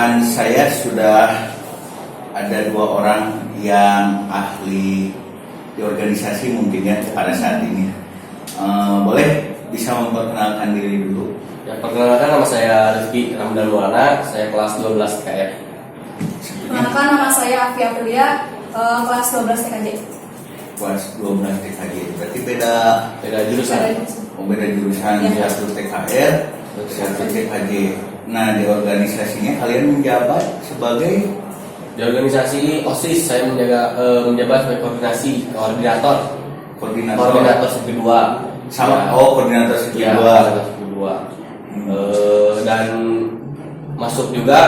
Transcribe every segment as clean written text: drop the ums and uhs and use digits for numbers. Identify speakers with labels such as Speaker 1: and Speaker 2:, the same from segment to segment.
Speaker 1: depan saya sudah ada dua orang yang ahli di organisasi mungkin ya pada saat ini. Boleh bisa memperkenalkan diri dulu?
Speaker 2: Ya, perkenalkan nama saya Rizky Ramdan, saya kelas 12 TKR.
Speaker 3: Perkenalkan nama saya Afia Aprilia, kelas 12 TKJ.
Speaker 1: Kelas 12 TKJ, berarti beda
Speaker 2: jurusan.
Speaker 1: beda jurusan,
Speaker 3: Ya.
Speaker 1: satu TKR, satu TKJ. Nah, di organisasinya kalian menjabat sebagai
Speaker 2: Di organisasi OSIS saya menjabat sebagai koordinator segi 2.
Speaker 1: sama
Speaker 2: Ya.
Speaker 1: koordinator segi
Speaker 2: Ya,
Speaker 1: dua.
Speaker 2: koordinator segi 2. Dan masuk juga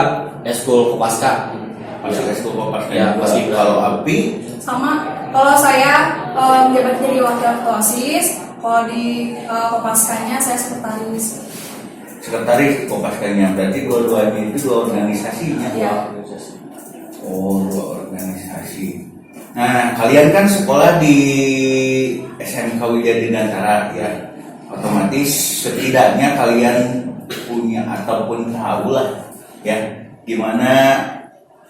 Speaker 2: Eskul Kopaska.
Speaker 1: Masuk
Speaker 2: Ya.
Speaker 1: Eskul Kopaska
Speaker 2: Ya,
Speaker 1: juga.
Speaker 2: pasti.
Speaker 1: Kalau Api
Speaker 3: Sama, kalau saya menjabat jadi wakil ketua OSIS, kalau di Kopaskanya saya sekretaris.
Speaker 1: sekretaris Kopaskanya, berarti dua-duanya itu dua organisasinya.
Speaker 3: Iya.
Speaker 1: Oh, dua organisasi. Nah, kalian kan sekolah di SMK Widya Dinantara ya. Otomatis setidaknya kalian punya ataupun tahu lah ya gimana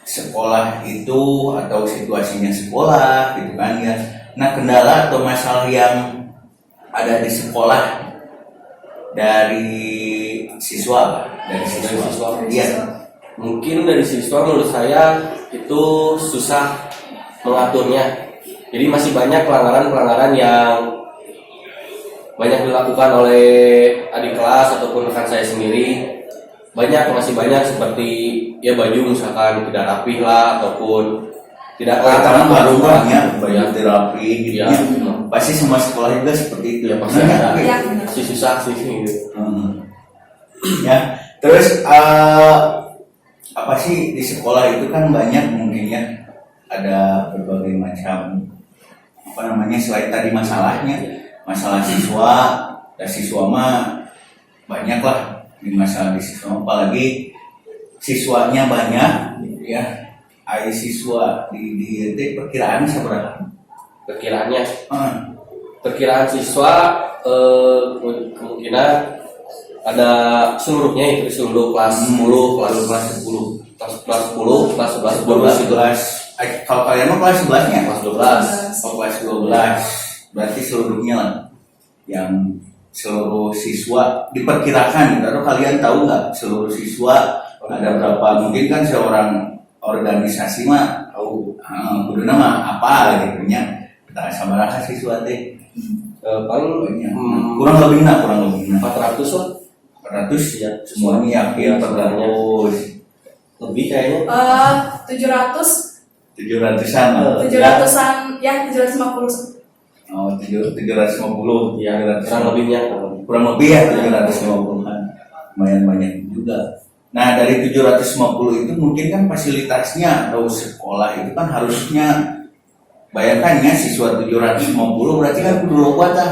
Speaker 1: sekolah itu atau situasinya sekolah gitu kan ya. Nah, kendala atau masalah yang ada di sekolah dari siswa. Iya.
Speaker 2: Mungkin dari siswa menurut saya itu susah mengaturnya. Jadi masih banyak pelanggaran-pelanggaran yang banyak dilakukan oleh adik kelas ataupun rekan saya sendiri. Masih banyak seperti ya baju misalkan tidak rapih lah ataupun tidak
Speaker 1: Karena baru
Speaker 2: lah.
Speaker 1: ya, banyak terapi gitu.
Speaker 2: Ya.
Speaker 1: Pasti semua sekolah juga seperti itu.
Speaker 2: Ya pasti
Speaker 1: Nah,
Speaker 2: ada.
Speaker 3: Iya.
Speaker 2: Masih susah sih gitu.
Speaker 1: Ya, terus apa sih di sekolah itu kan banyak mungkin ya ada berbagai macam selain tadi masalah siswa dan siswa mah banyak lah di masalah di siswa, apalagi siswanya banyak gitu ya. Siswa di perkiraan seberapa?
Speaker 2: Perkiraan siswa kemungkinan ada seluruhnya itu seluruh kelas 10, kelas 11, gitu.
Speaker 1: Kalau kalian mah kelas 11-nya?
Speaker 2: Kelas 12.
Speaker 1: Oh, kelas 12. Berarti seluruhnya lah. Yang seluruh siswa diperkirakan gitu. Atau kalian tahu nggak seluruh siswa ada berapa? Mungkin kan seorang organisasi mah tahu kudu nama apa gitu nya. Kita sabaraha siswa teh.
Speaker 2: Paling
Speaker 1: Banyak. Kurang lebih
Speaker 2: 400 lah.
Speaker 1: 400
Speaker 2: Ya,
Speaker 1: semuanya yakin 400
Speaker 2: lebih kayaknya.
Speaker 1: 700-an lah.
Speaker 3: 700-an, ya 750.
Speaker 1: Oh, 750
Speaker 2: Ya, kurang lebihnya.
Speaker 1: kurang lebih ya 750-an. Lumayan banyak juga. Nah, dari 750 itu mungkin kan fasilitasnya atau sekolah itu kan harusnya bayangkan ya siswa 750 berarti kan kudu loba tah.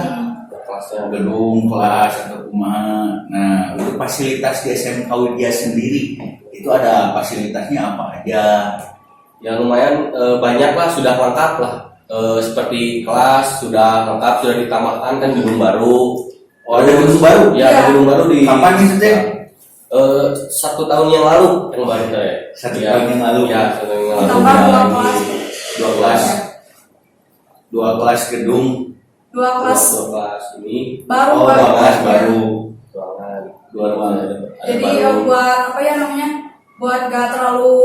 Speaker 2: Kelasnya
Speaker 1: Gedung, kelas atau kumaha. Nah, untuk fasilitas di SMK Widya sendiri itu ada fasilitasnya apa aja?
Speaker 2: ya lumayan banyak lah, sudah lengkap lah. Seperti kelas sudah lengkap, sudah ditambahkan kan gedung baru.
Speaker 1: Oh, ada gedung baru?
Speaker 2: Ya, ada gedung baru di
Speaker 1: Kapan itu teh?
Speaker 2: 1 tahun yang lalu yang baru teh.
Speaker 1: 1 tahun yang lalu.
Speaker 2: Ya, 1 tahun yang lalu.
Speaker 3: Tambah
Speaker 2: Ya,
Speaker 3: 2 kelas.
Speaker 1: Dua kelas gedung.
Speaker 3: 2 kelas
Speaker 2: dua kelas ini
Speaker 3: baru.
Speaker 1: Oh, 2 kelas baru.
Speaker 2: ruangan.
Speaker 1: Dua ruangan.
Speaker 3: Jadi buat buat gak terlalu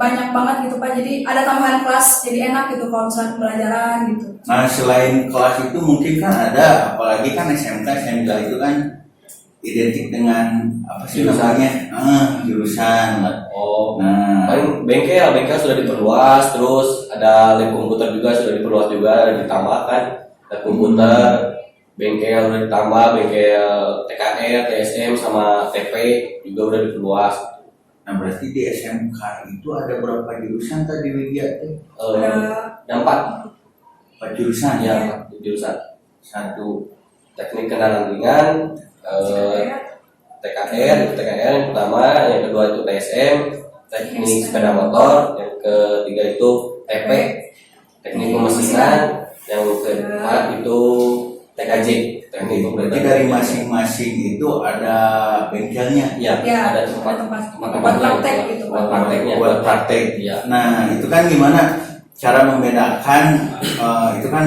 Speaker 3: banyak banget gitu Pak. Jadi ada tambahan kelas, jadi enak gitu kalau misalnya pembelajaran gitu.
Speaker 1: Nah, selain kelas itu mungkin kan ada, apalagi kan SMK itu kan identik dengan apa sih
Speaker 2: Jurusan.
Speaker 1: namanya? Jurusan.
Speaker 2: Oh,
Speaker 1: Nah,
Speaker 2: paling bengkel sudah diperluas, terus ada lab komputer juga sudah diperluas juga, ditambahkan lab komputer, bengkel udah ditambah, bengkel TKR, TSM sama TP juga udah diperluas.
Speaker 1: nah berarti di SMK itu ada berapa jurusan tadi Widya teh?
Speaker 2: Ada
Speaker 1: 4 jurusan
Speaker 2: ya, 4 jurusan.
Speaker 1: Satu
Speaker 2: Teknik kendaraan ringan, TKR yang pertama, yang kedua itu TSM, teknik sepeda motor, yang ketiga itu TP, teknik pemesinan, yang keempat itu TKJ. teknik
Speaker 1: Berarti
Speaker 2: pembelajaran.
Speaker 1: dari masing-masing itu ada bengkelnya
Speaker 2: Ya,
Speaker 3: Ya,
Speaker 2: ada tempat
Speaker 3: tempat praktek gitu.
Speaker 2: buat prakteknya.
Speaker 1: buat praktek.
Speaker 2: Iya.
Speaker 1: Nah itu kan gimana cara membedakan itu kan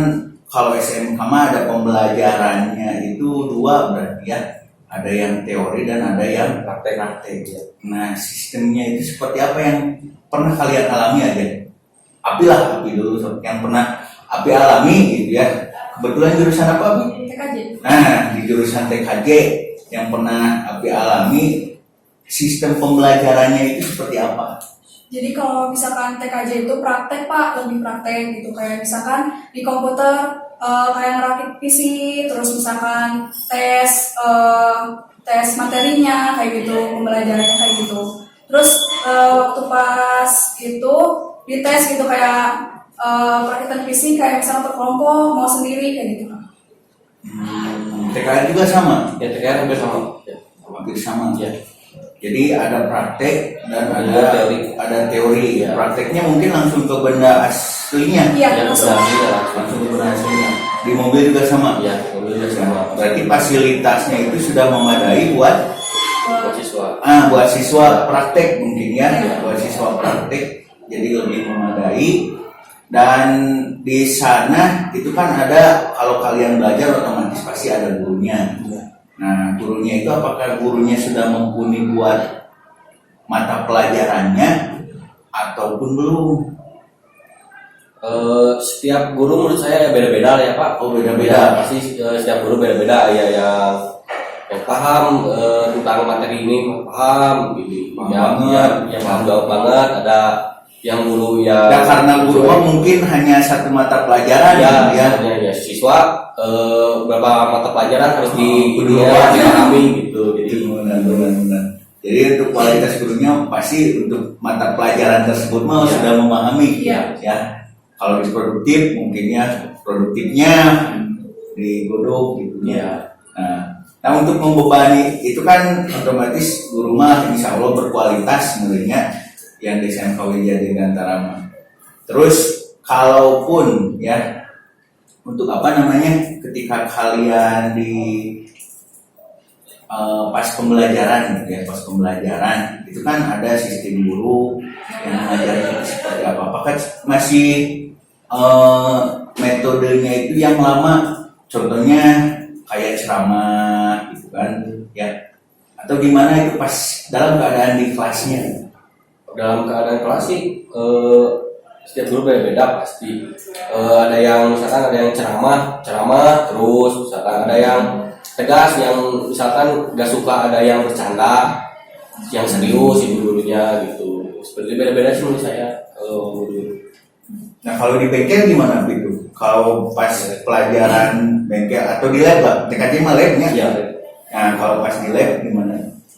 Speaker 1: kalau SMK mah ada pembelajarannya itu dua berarti ya, ada yang teori dan ada yang
Speaker 2: Praktek.
Speaker 1: ya. Nah sistemnya itu seperti apa yang pernah kalian alami aja? Api dulu yang pernah Api alami gitu ya. Kebetulan jurusan apa Api?
Speaker 3: TKJ.
Speaker 1: Nah di jurusan TKJ yang pernah Api alami, sistem pembelajarannya itu seperti apa?
Speaker 3: Jadi kalau misalkan TKJ itu praktek Pak, lebih praktek gitu. Kayak misalkan di komputer kayak ngerakit PC, terus misalkan tes materinya kayak gitu, pembelajarannya kayak gitu. Terus waktu pas itu dites gitu kayak perakitan PC kayak misalkan per kelompok mau sendiri kayak gitu Pak.
Speaker 1: TKJ juga sama,
Speaker 2: Ya, TKR hampir sama. Ya.
Speaker 1: hampir sama.
Speaker 2: Ya.
Speaker 1: Jadi ada praktek dan
Speaker 2: Ada teori.
Speaker 1: ada teori.
Speaker 2: Ya.
Speaker 1: Prakteknya mungkin langsung ke benda aslinya.
Speaker 3: Iya,
Speaker 2: Ya,
Speaker 3: langsung.
Speaker 2: berarti
Speaker 1: Langsung ke benda aslinya. Di mobil juga sama.
Speaker 2: Ya, mobil juga sama.
Speaker 1: Berarti fasilitasnya itu sudah memadai buat
Speaker 2: Buat siswa.
Speaker 1: buat siswa praktek mungkin ya.
Speaker 3: Ya.
Speaker 1: Buat siswa praktek jadi lebih memadai. Dan di sana itu kan ada, kalau kalian belajar otomatis pasti ada gurunya. Nah, gurunya itu apakah gurunya sudah mumpuni buat mata pelajarannya ataupun belum?
Speaker 2: Setiap guru menurut saya beda-beda ya Pak.
Speaker 1: Oh, beda-beda.
Speaker 2: Ya, pasti setiap guru beda-beda ya, yang paham tentang materi ini paham gitu.
Speaker 1: Paham
Speaker 2: Yang
Speaker 1: banget.
Speaker 2: yang paham banget, ada yang guru yang
Speaker 1: Ya karena guru mah mungkin hanya satu mata pelajaran
Speaker 2: ya,
Speaker 1: ya.
Speaker 2: ya siswa beberapa mata pelajaran harus
Speaker 1: Benar.
Speaker 2: dipahami gitu. Jadi
Speaker 1: Itu benar. Jadi untuk kualitas gurunya pasti untuk mata pelajaran tersebut mah
Speaker 2: Ya.
Speaker 1: sudah memahami
Speaker 3: Iya.
Speaker 1: ya. Kalau di produktif mungkinnya produktifnya digodok gitu ya. Nah untuk membebani itu kan otomatis guru mah insya Allah berkualitas sebenarnya yang di SMK Widya Dirgantara mah. Terus kalaupun ya untuk apa namanya ketika kalian di pas pembelajaran gitu ya, pas pembelajaran itu kan ada sistem guru yang mengajarkan seperti apa. Apakah masih metodenya itu yang lama, contohnya kayak ceramah gitu kan ya, atau gimana itu pas dalam keadaan di kelasnya?
Speaker 2: dalam keadaan kelas sih setiap guru beda-beda pasti. Ada yang misalkan ada yang ceramah terus, misalkan ada yang tegas, yang misalkan nggak suka, ada yang bercanda, yang serius ibu gurunya gitu. Seperti beda-beda sih menurut saya guru.
Speaker 1: Nah kalau di bengkel gimana itu? Kalau pas pelajaran bengkel atau di lab lah, TKJ mah labnya.
Speaker 2: Iya.
Speaker 1: Nah kalau pas di lab gimana?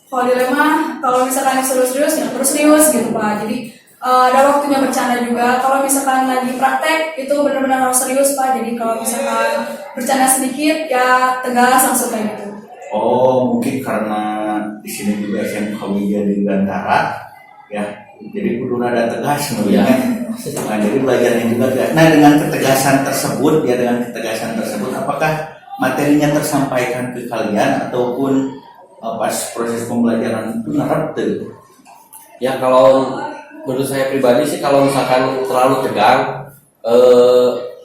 Speaker 3: Kalau dilema, kalau misalkan yang serius-serius ya terus serius gitu Pak. Jadi ada waktunya bercanda juga. Kalau misalkan lagi praktek itu benar-benar harus serius Pak. Jadi kalau misalkan bercanda sedikit ya tegas langsung kayak gitu.
Speaker 1: Oh mungkin karena di sini juga SMK Widya Dirgantara ya, jadi kudu rada tegas sebenarnya. Nah, jadi belajarnya juga tegas. Nah dengan ketegasan tersebut apakah materinya tersampaikan ke kalian ataupun pas proses pembelajaran itu narap tuh?
Speaker 2: Ya kalau menurut saya pribadi sih kalau misalkan terlalu tegang,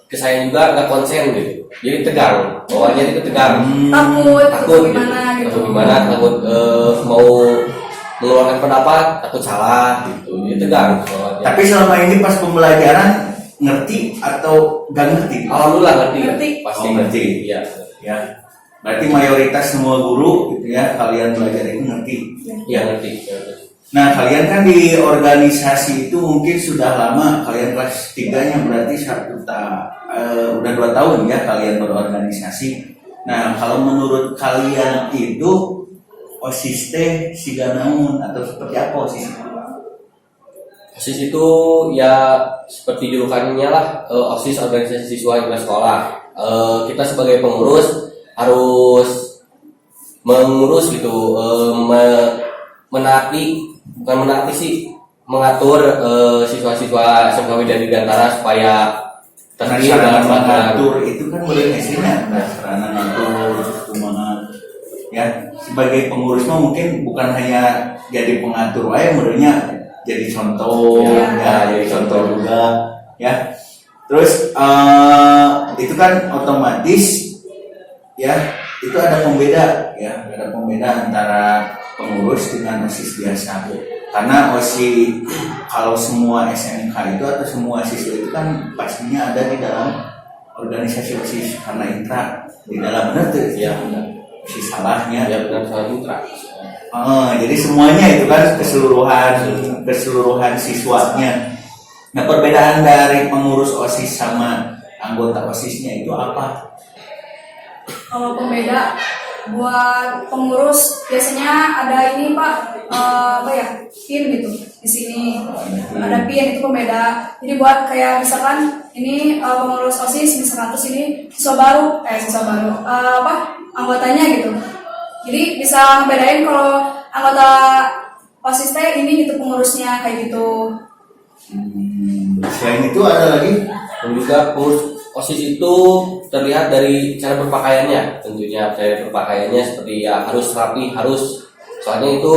Speaker 2: ke saya juga nggak konsen gitu. Jadi tegang, bawaannya itu tegang.
Speaker 3: Takut
Speaker 2: Gitu.
Speaker 3: gimana gitu.
Speaker 2: Takut gimana, takut mau mengeluarkan pendapat, takut salah gitu. Jadi tegang bawaannya.
Speaker 1: Tapi selama ini pas pembelajaran ngerti atau gak ngerti?
Speaker 2: Alhamdulillah ngerti.
Speaker 3: Ngerti.
Speaker 2: Pasti
Speaker 1: Oh, ngerti.
Speaker 2: Iya.
Speaker 1: Ya, berarti mayoritas semua guru gitu ya kalian belajar itu ngerti.
Speaker 2: Iya ngerti.
Speaker 1: Nah kalian kan di organisasi itu mungkin sudah lama, kalian kelas 3-nya berarti udah 2 tahun ya kalian berorganisasi. Nah kalau menurut kalian itu OSIS teh siga namun atau seperti apa OSIS?
Speaker 2: OSIS itu ya seperti julukannya lah, OSIS organisasi siswa hingga sekolah. Kita sebagai pengurus harus mengurus gitu, mengatur siswa-siswa SMK Widya Dirgantara supaya
Speaker 1: karena
Speaker 2: tertib
Speaker 1: sarana
Speaker 2: dalam peraturan.
Speaker 1: mengatur itu kan boleh isinya sarana mengatur kumaha ya sebagai pengurus mah mungkin bukan hanya jadi pengatur aja menurutnya jadi contoh
Speaker 3: Ya.
Speaker 1: jadi contoh juga ya terus itu kan otomatis ya itu ada pembeda antara pengurus dengan OSIS biasa karena OSIS kalau semua SMK itu atau semua siswa itu kan pastinya ada di dalam organisasi OSIS karena intra di dalam benar tuh
Speaker 2: Ya benar.
Speaker 1: OSIS salahnya
Speaker 2: Ya benar soal intra.
Speaker 1: jadi semuanya itu kan keseluruhan siswanya. Nah perbedaan dari pengurus OSIS sama anggota OSISnya itu apa?
Speaker 3: Kalau pembeda buat pengurus biasanya ada ini Pak, apa ya, pin gitu di sini ada pin itu pembeda. Jadi buat kayak misalkan ini pengurus OSIS misalkan terus ini siswa baru anggotanya gitu. Jadi bisa bedain kalau anggota OSIS teh ini gitu pengurusnya kayak gitu.
Speaker 1: Selain itu ada lagi?
Speaker 2: Dan juga pengurus OSIS itu terlihat dari cara berpakaiannya, tentunya cara berpakaiannya seperti ya harus rapi, soalnya itu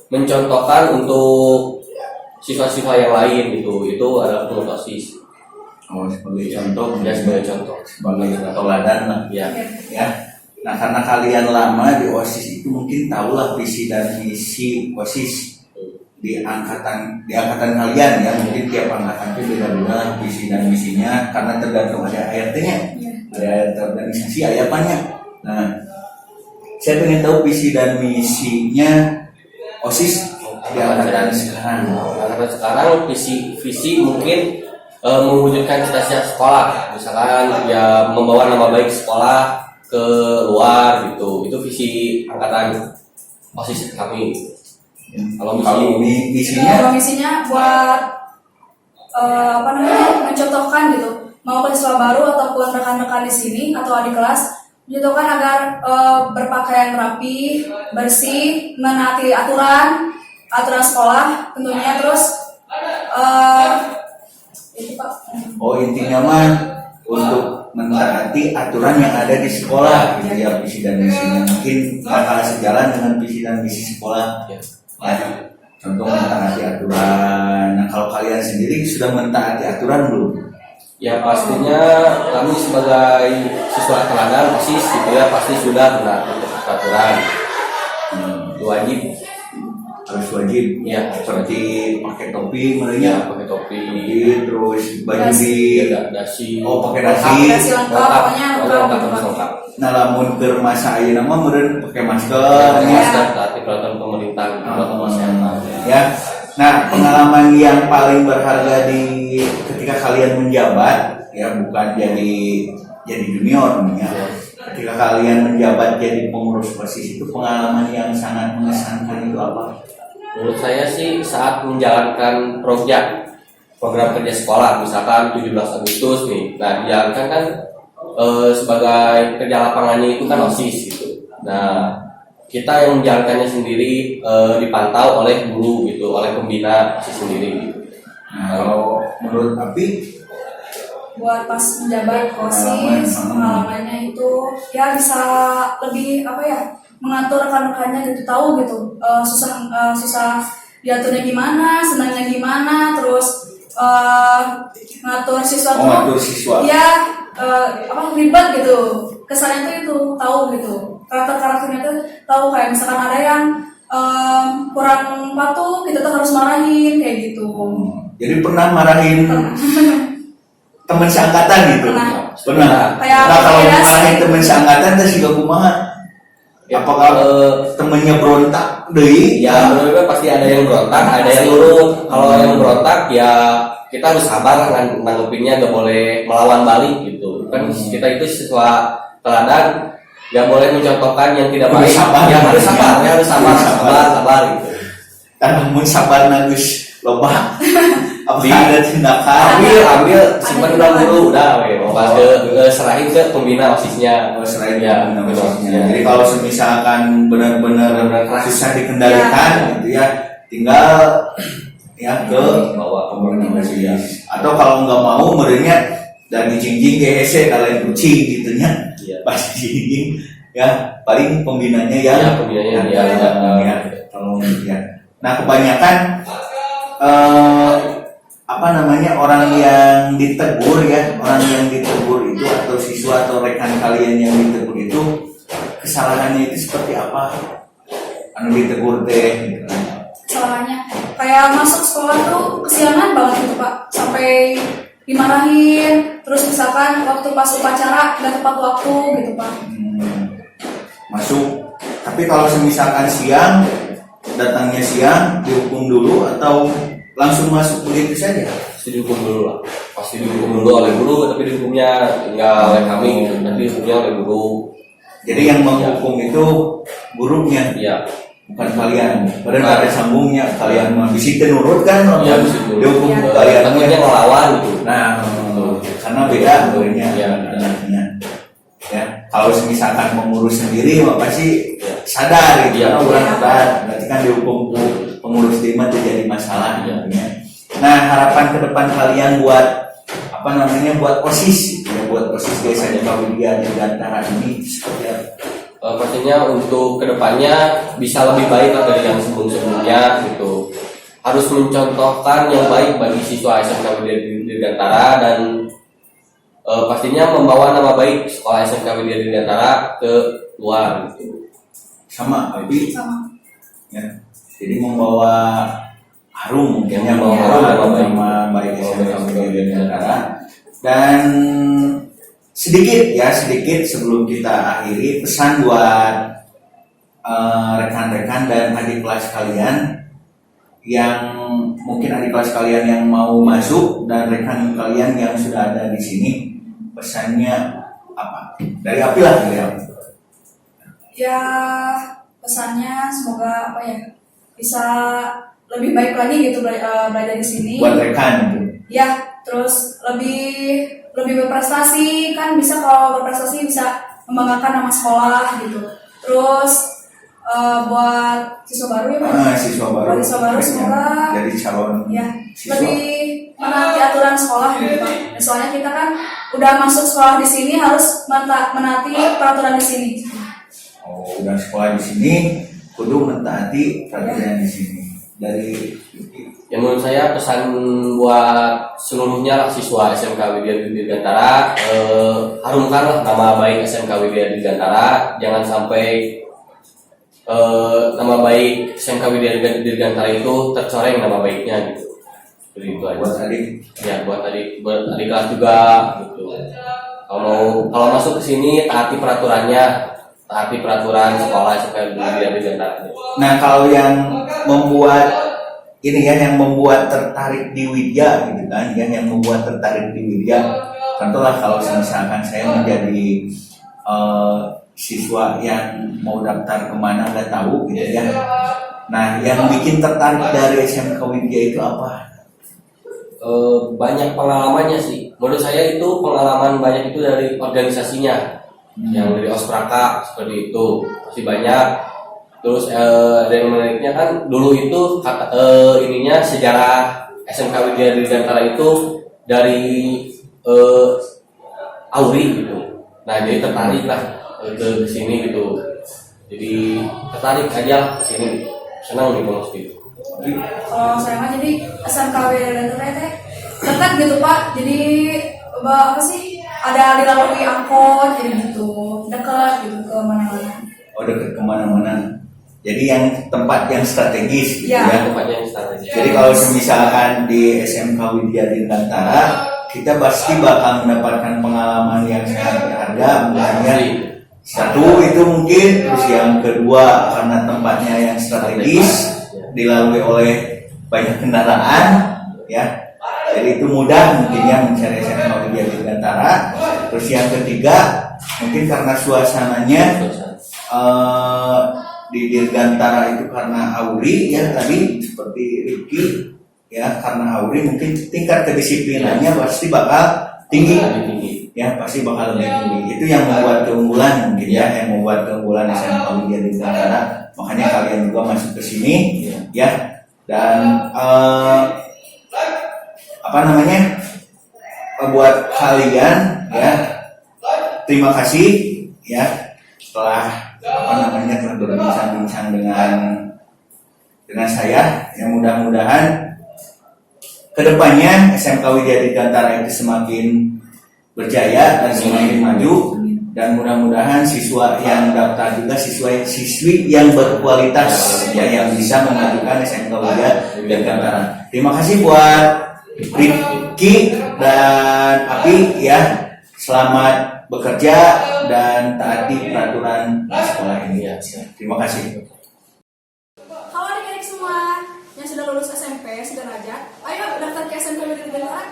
Speaker 2: mencontohkan untuk siswa-siswa yang lain gitu, itu adalah pengurus OSIS.
Speaker 1: Oh sebagai contoh,
Speaker 2: Ya sebagai contoh,
Speaker 1: sebagai teladan lah.
Speaker 2: ya.
Speaker 1: Ya. Nah karena kalian lama di OSIS itu mungkin tahulah visi dan misi OSIS di angkatan kalian ya mungkin tiap angkatan itu beda-beda visi dan misinya karena tergantung ada ART-nya ada ART organisasi ada apanya. Nah saya ingin tahu visi dan misinya OSIS di angkatan sekarang.
Speaker 2: Angkatan sekarang visi mungkin mewujudkan cita-cita sekolah, misalkan ya membawa nama baik sekolah ke luar gitu, itu visi angkatan OSIS kami. Kalau
Speaker 3: misinya buat mencontohkan gitu, mau ke siswa baru ataupun rekan-rekan di sini atau adik kelas mencontohkan agar berpakaian rapi, bersih, menaati aturan sekolah tentunya. Terus itu Pak.
Speaker 1: Oh intinya mah untuk mentaati aturan yang ada di sekolah gitu ya visi dan misinya mungkin bakal sejalan dengan visi dan misi sekolah. Ya, contoh mentaati aturan. Nah kalau kalian sendiri sudah mentaati aturan belum?
Speaker 2: Ya pastinya kami sebagai siswa teladan OSIS gitu ya pasti sudah menaati aturan. Itu wajib.
Speaker 1: Harus wajib
Speaker 2: Ya,
Speaker 1: seperti pakai topi
Speaker 2: Ya
Speaker 1: mulainya
Speaker 2: pakai topi,
Speaker 1: terus baju
Speaker 3: Dasi.
Speaker 1: di
Speaker 2: dasi.
Speaker 1: pakai dasi.
Speaker 3: Dasi lengkap, pokoknya lengkap.
Speaker 1: Nah lamun ke masa ayeuna mah meureun pakai masker
Speaker 2: Pakai
Speaker 1: ya.
Speaker 2: masker, taati peraturan pemerintah, protokol kesehatan.
Speaker 1: Ya. Nah, pengalaman yang paling berharga di ketika kalian menjabat ya bukan jadi junior ya. Ketika kalian menjabat jadi pengurus OSIS itu pengalaman yang sangat mengesankan itu apa?
Speaker 2: Menurut saya sih saat menjalankan program kerja sekolah, misalkan 17 Agustus nih, nah dijalankan kan sebagai kerja lapangannya itu kan OSIS gitu. Nah kita yang menjalankannya sendiri dipantau oleh guru gitu, oleh pembina OSIS sendiri gitu.
Speaker 1: Nah, kalau menurut Api
Speaker 3: Buat pas menjabat OSIS pengalamannya itu ya bisa lebih mengatur rekan-rekannya gitu, tahu gitu susah diaturnya gimana, senangnya gimana, terus ngatur siswa tuh
Speaker 1: ngatur siswa
Speaker 3: ya ribet gitu, kesannya tuh itu tahu gitu, karakternya tuh tahu, kayak misalkan ada yang kurang patuh kita tuh harus marahin kayak gitu.
Speaker 1: jadi pernah marahin teman seangkatan gitu? Pernah.
Speaker 3: Kayak
Speaker 1: Nah kalau
Speaker 3: beda
Speaker 1: marahin
Speaker 3: sih.
Speaker 1: teman seangkatan teh siga kumaha? Apakah temennya berontak deui?
Speaker 2: Ya benar pasti ada yang berontak, ada yang nurut. Kalau yang berontak ya kita harus sabar nanggepinnya, gak boleh melawan balik gitu. Kan kita itu siswa teladan, gak boleh mencontohkan yang tidak baik. Ya harus sabar gitu.
Speaker 1: Dan namun sabar nagus loba. Apa ada tindakan?
Speaker 2: Ambil simpan dulu udah serahin ke pembina OSISnya.
Speaker 1: Selain
Speaker 2: Ya,
Speaker 1: pembina
Speaker 2: betul.
Speaker 1: OSISnya. Jadi kalau misalkan benar-benar susah dikendalikan gitu ya, tinggal ya ke
Speaker 2: bawa
Speaker 1: pembina OSIS. Atau kalau nggak mau merenya dan di jinjing GSC kalian kucing gitunya
Speaker 2: Iya.
Speaker 1: pas di jinjing ya paling pembinanya ya,
Speaker 2: Ya, pembinanya dia.
Speaker 1: ya, tolong ya. Nah kebanyakan apa namanya orang yang ditegur ya, orang yang ditegur itu atau siswa atau rekan kalian yang ditegur itu kesalahannya itu seperti apa? Anu ditegur teh gitu kan.
Speaker 3: Salahnya kayak masuk sekolah tuh kesiangan banget gitu Pak, sampai dimarahin, terus misalkan waktu pas upacara nggak tepat waktu gitu Pak.
Speaker 1: Masuk, tapi kalau misalkan siang datangnya siang dihukum dulu atau langsung masuk begitu saja?
Speaker 2: Pasti dihukum dulu lah, pasti dihukum dulu oleh guru, tapi dihukumnya nggak oleh kami gitu, tapi dihukumnya oleh guru.
Speaker 1: Jadi yang menghukum itu gurunya,
Speaker 2: Iya.
Speaker 1: bukan kalian. Padahal ada sambungnya, kalian mah bisa nurut kan?
Speaker 2: Iya, bisa nurut.
Speaker 1: Dihukum
Speaker 3: Iya.
Speaker 1: kalian.
Speaker 2: Takutnya ngelawan gitu.
Speaker 1: Nah, karena beda gurunya.
Speaker 2: Iya.
Speaker 1: Anaknya. Ya, kalau misalkan mengurus sendiri, mah pasti sadar gitu.
Speaker 2: Iya.
Speaker 1: Karena orang sadar, berarti kan dihukum pengurus lima itu jadi masalah.
Speaker 2: Iya.
Speaker 1: Ya. Nah, harapan ke depan kalian buat apa namanya, buat OSIS, gitu ya, buat OSIS SMK Widya Dirgantara ini seperti apa?
Speaker 2: Pastinya untuk kedepannya bisa lebih baik lah dari yang sebelum-sebelumnya gitu. Harus mencontohkan yang baik bagi siswa SMK Widya Dirgantara dan pastinya membawa nama baik sekolah SMK Widya Dirgantara ke luar gitu.
Speaker 1: Sama, tapi
Speaker 3: Sama.
Speaker 1: ya, jadi membawa harum mungkin ya,
Speaker 2: Membawa
Speaker 1: membawa
Speaker 2: harum,
Speaker 1: harum
Speaker 2: baik.
Speaker 1: nama baik
Speaker 2: Membawa
Speaker 1: SMK
Speaker 2: baik
Speaker 1: Widya
Speaker 2: SMK
Speaker 1: Dirgantara. Dan sedikit sebelum kita akhiri, pesan buat rekan-rekan dan adik kelas kalian yang mungkin adik kelas kalian yang mau masuk dan rekan kalian yang sudah ada di sini, pesannya apa? Dari Api lah, dari Api.
Speaker 3: Ya pesannya semoga apa ya bisa lebih baik lagi gitu belajar di sini.
Speaker 1: Buat rekan itu.
Speaker 3: Ya, terus lebih berprestasi, kan bisa kalau berprestasi bisa membanggakan nama sekolah gitu. Terus buat siswa baru ya Pak?
Speaker 1: Siswa baru.
Speaker 3: Buat siswa baru semoga
Speaker 1: jadi calon
Speaker 3: ya
Speaker 1: siswa.
Speaker 3: lebih menaati aturan sekolah gitu Pak. Dan soalnya kita kan udah masuk sekolah di sini harus menaati peraturan di sini.
Speaker 1: Oh, udah sekolah di sini, kudu mentaati peraturan di sini. Dari
Speaker 2: Ya menurut saya pesan buat seluruhnya lah siswa SMK Widya Dirgantara, harumkanlah nama baik SMK Widya Dirgantara, jangan sampai nama baik SMK Widya Dirgantara itu tercoreng nama baiknya gitu. Jadi itu aja.
Speaker 1: buat adik.
Speaker 2: Ya buat adik kelas juga gitu. Kalau masuk ke sini taati peraturannya, taati peraturan sekolah SMK Widya Dirgantara.
Speaker 1: Nah, kalau yang membuat ini ya, yang membuat tertarik di Widya gitu kan, yang membuat tertarik di Widya, contohlah kalau misalkan saya menjadi siswa yang mau daftar kemana nggak tahu gitu ya. Nah, yang bikin tertarik dari SMK Widya itu apa?
Speaker 2: Banyak pengalamannya sih. Menurut saya itu pengalaman banyak itu dari organisasinya, yang dari Ospraka seperti itu masih banyak. Terus yang menariknya kan dulu itu ininya sejarah SMK Widya Dirgantara itu dari Auri gitu. Nah jadi tertarik lah ke sini gitu. Jadi tertarik aja ke sini, senang gitu maksudnya.
Speaker 3: Kalau saya mah jadi SMK Widya Dirgantara teh dekat gitu Pak. Jadi apa sih ada dilalui angkot jadi gitu dekat gitu ke mana-mana.
Speaker 1: Oh, dekat kemana-mana. Jadi yang tempat yang strategis gitu
Speaker 3: Ya.
Speaker 1: ya.
Speaker 2: Tempatnya yang strategis.
Speaker 1: Jadi kalau misalkan di SMK Widya Dirgantara, kita pasti bakal mendapatkan pengalaman yang sangat berharga. Misalnya satu itu mungkin, terus yang kedua karena tempatnya yang strategis, dilalui oleh banyak kendaraan, ya. Jadi itu mudah mungkin ya mencari SMK Widya Dirgantara. Terus yang ketiga mungkin karena suasananya di Dirgantara itu karena Auri ya tadi seperti Ricky ya, karena Auri mungkin tingkat kedisiplinannya pasti bakal tinggi ya, pasti bakal lebih tinggi. Itu yang membuat keunggulan mungkin ya, yang membuat keunggulan SMK Widya Dirgantara. Makanya kalian juga masuk ke sini ya. Dan apa namanya, buat kalian ya. Terima kasih ya telah telah berbincang-bincang dengan saya. Yang mudah-mudahan kedepannya SMK Widya Dirgantara itu semakin berjaya dan semakin maju, dan mudah-mudahan siswa yang daftar juga siswi yang berkualitas ya, yang bisa memajukan SMK Widya Dirgantara. Terima kasih buat Rifki dan Api ya. Selamat bekerja dan taati peraturan sekolah ini ya. Terima kasih.
Speaker 3: Halo adik-adik semua yang sudah lulus SMP sederajat, ayo daftar ke SMK Widya Dirgantara.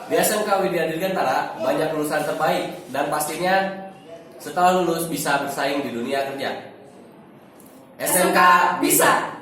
Speaker 2: Di SMK Widya Dirgantara banyak lulusan terbaik dan pastinya setelah lulus bisa bersaing di dunia kerja.
Speaker 3: SMK bisa.